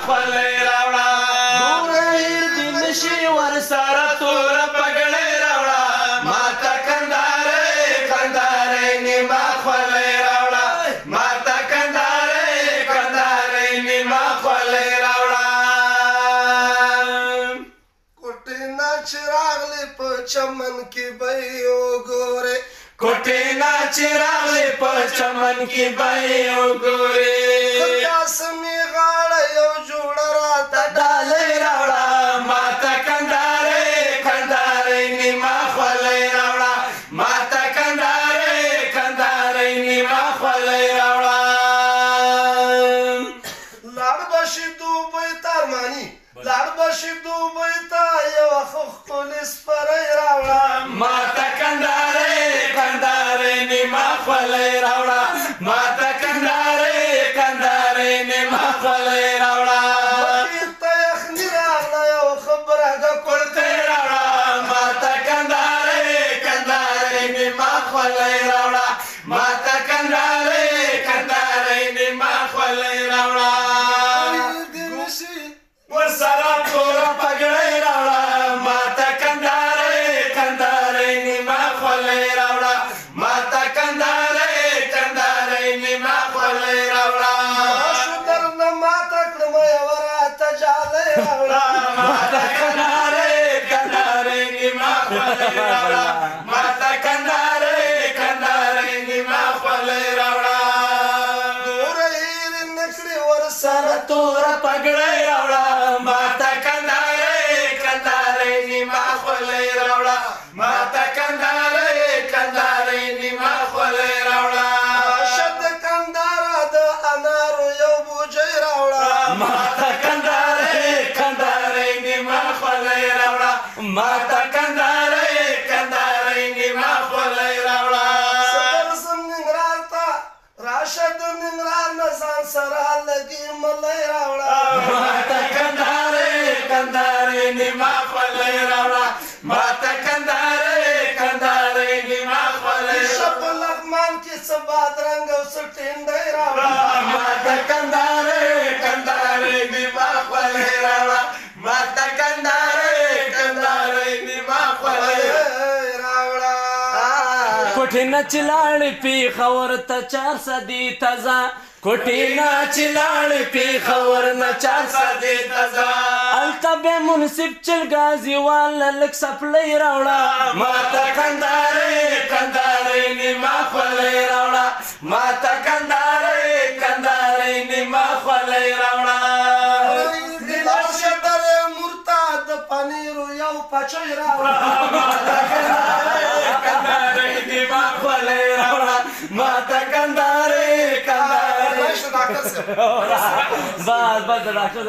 خولې راوړه ګوره هېر دې نشي ورسره توره پګړۍ راوړه ماته کندهارۍ کندهارۍ نیمه خولۍ راوړه ماته کندهارۍ کندهارۍ نیمه خولۍ راوړه کوټې نه چې راغلې په چمن کې به یې وګورې کوټې نه چې راغلې په چمن کې به یې وګورې قاسمي غاړه یو جوړه راته ډالۍ راوړه ماته کندهارۍ کندهارۍ نیمه خولۍ راوړه ماته کندهارۍ کندهارۍ نیمه خولۍ راوړه لاړ به شي دوبۍ ته ارماني لاړ به شي دوبۍ ته یوه ښه ښکلې سپری راوړه ماته کندهارۍ کندهارۍ نیمه خولۍ راوړه ماته کندهارۍ کندهارۍ نیمه خولۍ راوړه مخې ته یخني راغله یوه ښه برګه کورتۍ راوړه ماته کندهارۍ کندهارۍ نیمه خولۍ راوړه ماته کندهارۍ کندهارۍ نیمه خولۍ راوړه ورسره توره پګړۍ راوړه ماته کندهارۍ کندهارۍ نیمه خولۍ راوړه ماته کندهارۍ کندهارۍ نیمه خولۍ راوړه ماشو درنه ماته کړمه یوه راته جالۍ راوړه ماته کندهارۍ کندهارۍ نیمه خولۍ راوړه ماته کندهارۍ کندهارۍ نیمه خولۍ راوړه ګوره هېرې نه کړې ورسره توره پګړۍ راوړه ماته کندهارۍ کندهارۍ نیمه خولۍ راوړه ماته کندهارۍ کندهارۍ نیمه خولۍ راوړه راشه د کندهاره د انارو یو بوجۍ راوړه ماته کندهارۍ کندهارۍ نیمه خولۍ راوړه ماته کندهارۍ کندهارۍ نیمه خولۍ راوړه زه درځم ننګرهار ته راشه د ننګرهار نه ځان سره لږې ملۍ راوړه ماته کندهارۍ کندهارۍ نیمه خولۍ راوړه ماته کندهارۍ کندهارۍ نیمه خولۍ شه په لغمان کې څه بادرنګ او څه ټینډۍ راوړه ماته کندهارۍ کندهارۍ نیمه خولۍ راوړه ماته کندهارۍ کندهارۍ نیمه خولۍ راوړه کوټې نه چې لاړې پېښور ته 400 ته ځه کوټې نه چې لاړې پېښور نه 400 ته ځه هلته بیا منصف چلګازي واله لږ سپلۍ راوړه ماته کندهارۍ کندهارۍ نیمه خولۍ راوړه ماته کندهارۍ کندهارۍ نیمه خولۍ راوړه راشه درې مرتاد د پنیرو یو پچۍ راوړه ماته کندهارۍ کندهارۍ نیمه خولۍ راوړه ماته کندهارۍ کندهارۍ راشه ډاکټر صاحب بس د ډاکټر